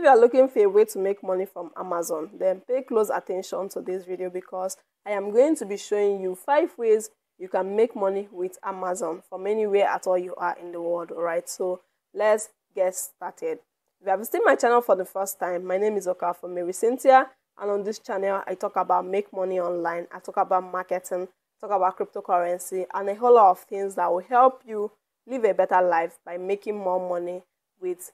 you are looking for a way to make money from Amazon, then pay close attention to this video, because I am going to be showing you 5 ways you can make money with Amazon from anywhere at all you are in the world. Alright, so let's get started. If you have visited my channel for the first time, my name is Okafor Mary Cynthia, and on this channel I talk about make money online, I talk about marketing, talk about cryptocurrency, and a whole lot of things that will help you live a better life by making more money with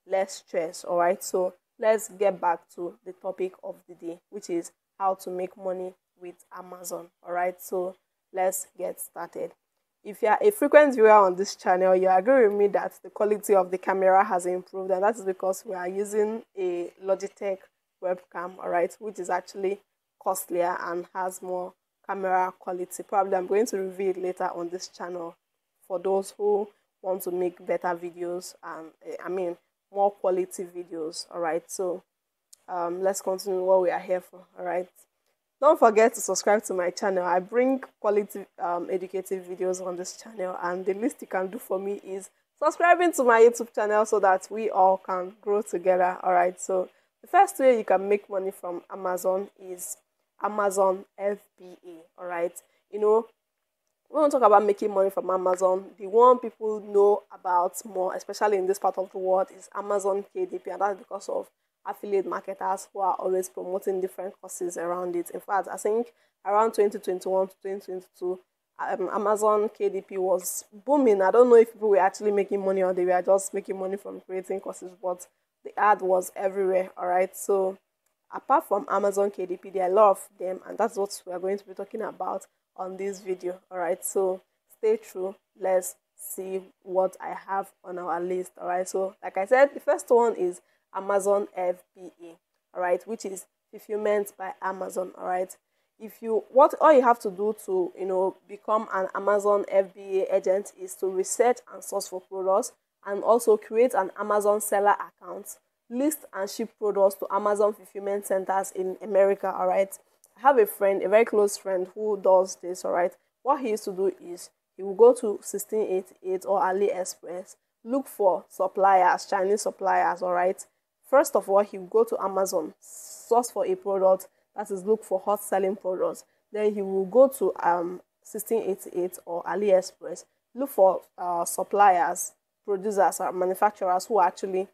less stress. All right, so let's get back to the topic of the day, which is how to make money with Amazon. All right, so let's get started. If you are a frequent viewer on this channel, you agree with me that the quality of the camera has improved, and that is because we are using a Logitech webcam, all right, which is actually costlier and has more camera quality. Probably I'm going to review it later on this channel for those who want to make better videos and more quality videos. All right, so let's continue what we are here for. All right, don't forget to subscribe to my channel. I bring quality educative videos on this channel, and the least you can do for me is subscribing to my YouTube channel so that we all can grow together. All right, so the first way you can make money from Amazon is Amazon FBA. All right, we want to talk about making money from Amazon. The one people know about more, especially in this part of the world, is Amazon KDP, and that's because of affiliate marketers who are always promoting different courses around it. In fact, I think around 2021 to 2022, Amazon KDP was booming. I don't know if people were actually making money or they were just making money from creating courses, but the ad was everywhere. All right, so apart from Amazon KDP, there are a lot of them, and that's what we are going to be talking about on this video. All right, so stay true. Let's see what I have on our list. All right, so like I said, the first one is Amazon FBA. All right, which is fulfillment by Amazon. All right, all you have to do to become an Amazon FBA agent is to research and source for products, and also create an Amazon seller account, list and ship products to Amazon fulfillment centers in America. All right, I have a friend, a very close friend, who does this. All right, what he used to do is he will go to 1688 or AliExpress, look for suppliers, Chinese suppliers. All right, first of all, he will go to Amazon, source for a product, that is, look for hot selling products. Then he will go to 1688 or AliExpress, look for suppliers, producers or manufacturers who are actually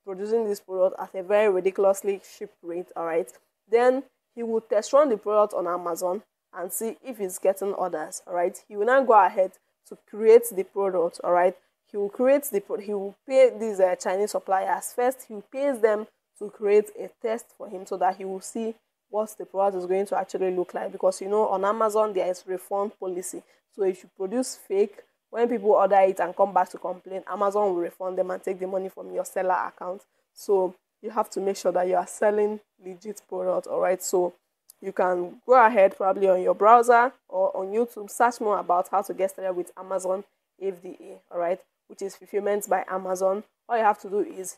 producing this product at a very ridiculously cheap rate. All right, then he will test run the product on Amazon and see if it's getting orders. All right, he will now go ahead to create the product. All right, he will pay these Chinese suppliers first. He pays them to create a test for him so that he will see what the product is going to actually look like, because on Amazon there is refund policy. So if you produce fake, when people order it and come back to complain, Amazon will refund them and take the money from your seller account. So you have to make sure that you are selling legit products. All right, so you can go ahead probably on your browser or on YouTube, search more about how to get started with Amazon FBA. All right, which is fulfillment by Amazon. All you have to do is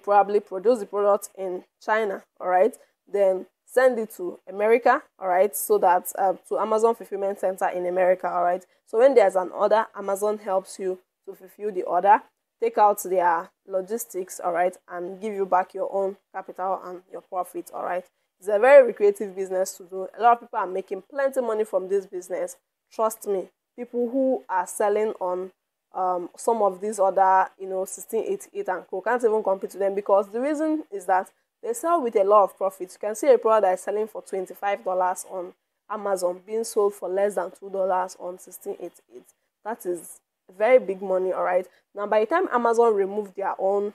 probably produce the product in China. All right, then send it to America. All right, so that to Amazon fulfillment center in America. All right, so when there's an order, Amazon helps you to fulfill the order, take out their logistics, all right, and give you back your own capital and your profit. All right, it's a very creative business to do. A lot of people are making plenty of money from this business. Trust me, people who are selling on some of these other 1688 and co can't even compete with them, because the reason is that they sell with a lot of profit. You can see a product that is selling for $25 on Amazon being sold for less than $2 on 1688. That is very big money. All right, now by the time Amazon remove their own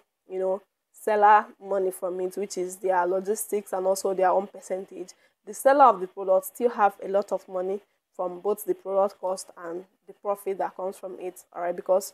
seller money from it, which is their logistics and also their own percentage, the seller of the product still have a lot of money from both the product cost and the profit that comes from it. All right, because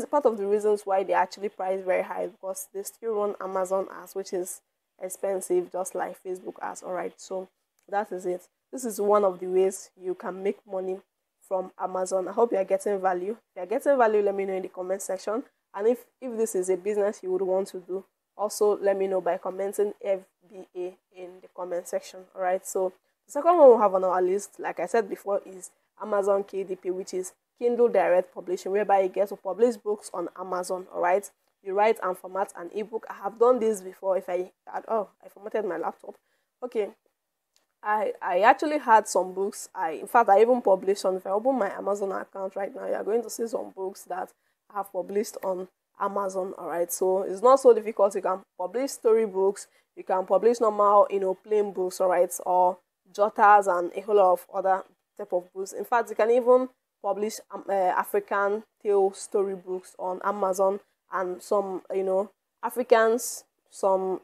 part of the reasons why they actually price very high, because they still run Amazon ads, which is expensive, just like Facebook ads. All right, so that is it. This is one of the ways you can make money from Amazon. I hope you are getting value. If you are getting value, let me know in the comment section. And if this is a business you would want to do, also let me know by commenting FBA in the comment section. All right, so the second one we have on our list, like I said before, is Amazon KDP, which is Kindle Direct Publishing, whereby you get to publish books on Amazon. All right, you write and format an ebook. I have done this before. If I had, oh, I formatted my laptop. Okay, I actually had some books. In fact, I even published on. If I open my Amazon account right now, you're going to see some books that I have published on Amazon. All right, so it's not so difficult. You can publish storybooks. You can publish normal, plain books. All right, or jotters and a whole lot of other type of books. In fact, you can even publish African tale storybooks on Amazon, and some, Africans, some,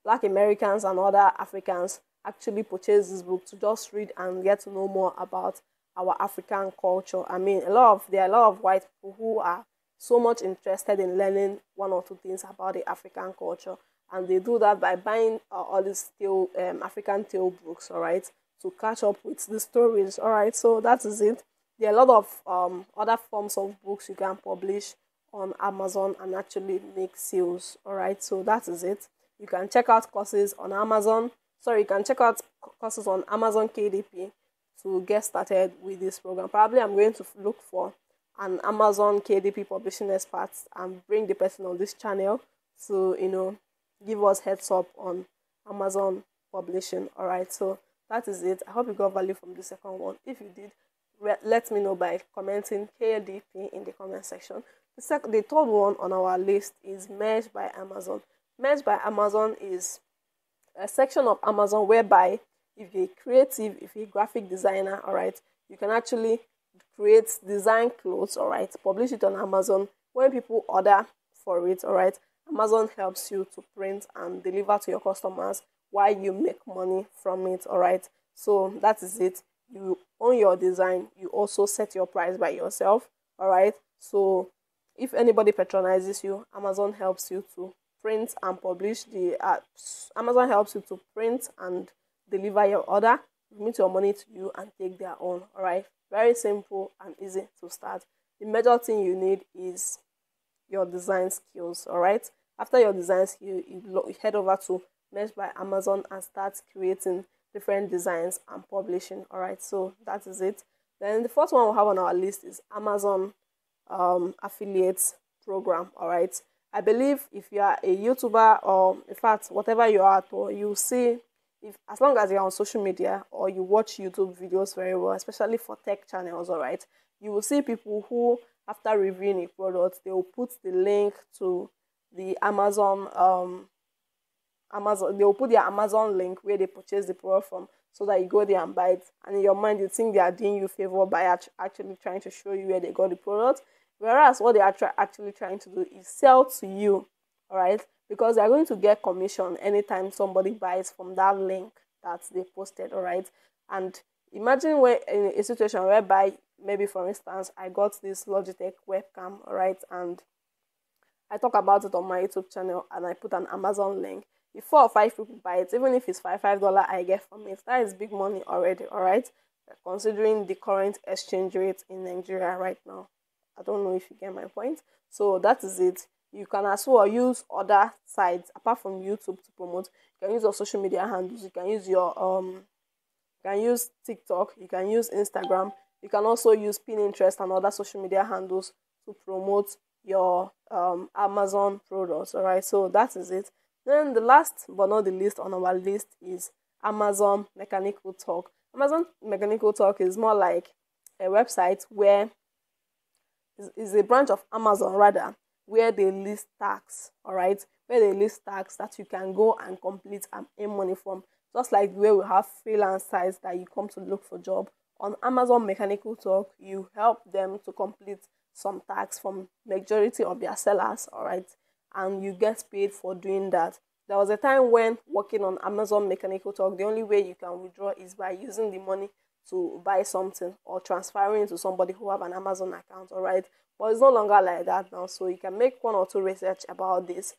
Black Americans and other Africans actually purchase this book to just read and get to know more about our African culture. I mean, there are a lot of white people who are so much interested in learning one or two things about the African culture, and they do that by buying all these African tale books, all right, to catch up with the stories, all right. So that is it. There are a lot of other forms of books you can publish on Amazon and actually make sales, all right. So that is it. You can check out courses on Amazon. You can check out courses on Amazon KDP to get started with this program. Probably I'm going to look for an Amazon KDP publishing expert and bring the person on this channel to, give us heads up on Amazon publishing. All right, so that is it. I hope you got value from the second one. If you did, let me know by commenting KDP in the comment section. The third one on our list is Merge by Amazon. Merge by Amazon is a section of Amazon whereby if you're creative, if you're a graphic designer, all right, you can actually design clothes, all right, publish it on Amazon. When people order for it, all right, Amazon helps you to print and deliver to your customers while you make money from it, all right. So that is it. You own your design. You also set your price by yourself, all right. So if anybody patronizes you, Amazon helps you to print and publish Amazon helps you to print and deliver your order, remit your money to you, and take their own. All right, very simple and easy to start. The major thing you need is your design skills. All right, after your design skill, you head over to Merge by Amazon and start creating different designs and publishing. All right, so that is it. Then the first one we have on our list is Amazon affiliates program. All right, I believe if you are a YouTuber, or in fact whatever you are, or you see, if as long as you're on social media or you watch YouTube videos very well, especially for tech channels, all right, you will see people who, after reviewing a product, they will put the link to the Amazon they will put their Amazon link where they purchase the product from, so that you go there and buy it, and in your mind you think they are doing you a favor by actually trying to show you where they got the product. Whereas what they are actually trying to do is sell to you, all right? Because they are going to get commission anytime somebody buys from that link that they posted, all right? And imagine when in a situation whereby, maybe for instance, I got this Logitech webcam, all right? And I talk about it on my YouTube channel and I put an Amazon link. If 4 or 5 people buy it, even if it's $5 I get from it, that is big money already, all right? Considering the current exchange rate in Nigeria right now. I don't know if you get my point. So that is it. You can as well use other sites apart from YouTube to promote. You can use your social media handles. You can use your you can use TikTok. You can use Instagram. You can also use Pinterest and other social media handles to promote your Amazon products. All right. So that is it. Then the last but not the least on our list is Amazon Mechanical Turk. Amazon Mechanical Turk is more like a website where is a branch of Amazon rather, where they list tasks, all right, where they list tasks that you can go and complete and earn money from. Just like where we have freelance sites that you come to look for job, on Amazon Mechanical Turk, you help them to complete some tasks from majority of their sellers, all right, and you get paid for doing that. There was a time when working on Amazon Mechanical Turk, the only way you can withdraw is by using the money to buy something or transferring to somebody who have an Amazon account, all right? But it's no longer like that now, so you can make 1 or 2 research about this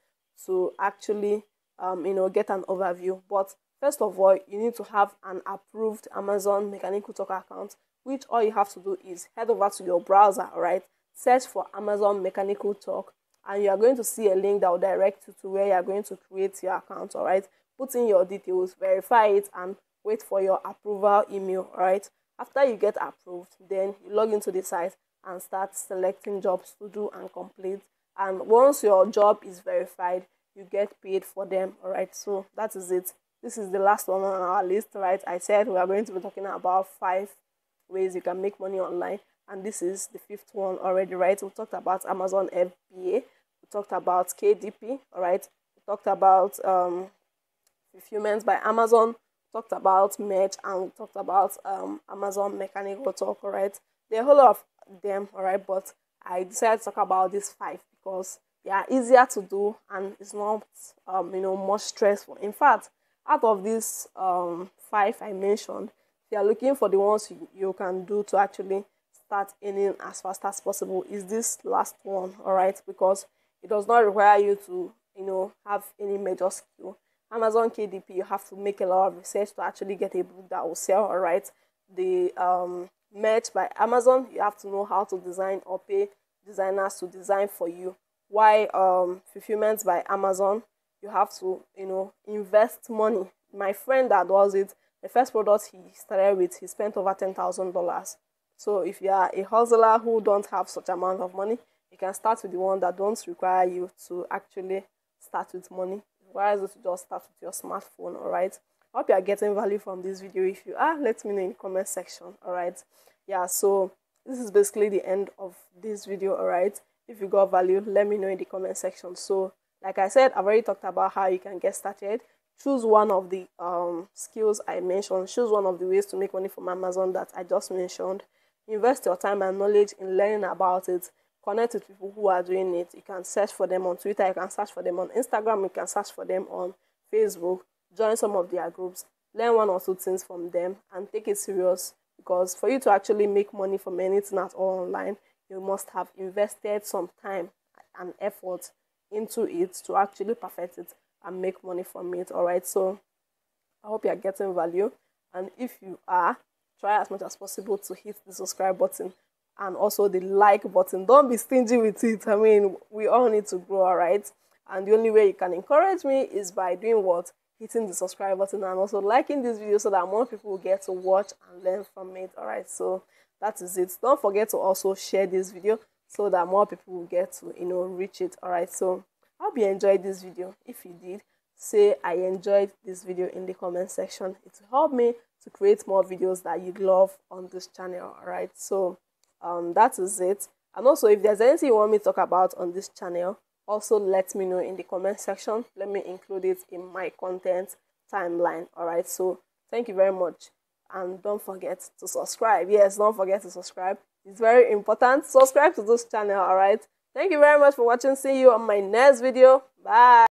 to actually get an overview. But first of all, you need to have an approved Amazon Mechanical Turk account, which all you have to do is head over to your browser, all right, search for Amazon Mechanical Turk, and you are going to see a link that will direct you to where you are going to create your account, all right? Put in your details, verify it, and wait for your approval email, right? After you get approved, then you log into the site and start selecting jobs to do and complete. and once your job is verified, you get paid for them. All right, so that is it. This is the last one on our list, right? I said we are going to be talking about 5 ways you can make money online, and this is the 5th one already, right? We talked about Amazon FBA, we talked about KDP, all right? We talked about Fulfillment by Amazon, we talked about Merch, and we talked about Amazon Mechanical Turk, all right? There are a whole lot of them, all right, but I decided to talk about these 5 because they are easier to do and it's not much stressful. In fact, out of these 5 I mentioned, if you are looking for the ones you can do to actually start earning as fast as possible, is this last one, all right? Because it does not require you to have any major skill. Amazon KDP, you have to make a lot of research to actually get a book that will sell, all right? The Merch by Amazon, you have to know how to design or pay designers to design for you. Why Fulfillment by Amazon, you have to invest money. My friend that does it, the first product he started with, he spent over $10,000. So if you are a hustler who don't have such amount of money, you can start with the one that don't require you to actually start with money. It requires you to just start with your smartphone. All right, I hope you are getting value from this video. If you are, let me know in the comment section. All right, yeah, so this is basically the end of this video. All right, if you got value, let me know in the comment section. So like I said, I've already talked about how you can get started. Choose one of the skills I mentioned. Choose one of the ways to make money from Amazon that I just mentioned. Invest your time and knowledge in learning about it. Connect with people who are doing it. You can search for them on Twitter. You can search for them on Instagram. You can search for them on Facebook. Join some of their groups. Learn 1 or 2 things from them and take it serious. Because for you to actually make money from anything at all online, you must have invested some time and effort into it to actually perfect it and make money from it. All right, so I hope you are getting value, and if you are, try as much as possible to hit the subscribe button and also the like button. Don't be stingy with it. I mean, we all need to grow, all right? And the only way you can encourage me is by doing what? Hitting the subscribe button and also liking this video so that more people will get to watch and learn from it. All right, so that is it. Don't forget to also share this video so that more people will get to reach it. All right, so I hope you enjoyed this video. If you did, say I enjoyed this video in the comment section. It will help me to create more videos that you love on this channel. All right, so that is it. And also, if there's anything you want me to talk about on this channel, also let me know in the comment section. Let me include it in my content timeline. All right, so thank you very much, and don't forget to subscribe. Yes, don't forget to subscribe. It's very important. Subscribe to this channel. All right, thank you very much for watching. See you on my next video. Bye.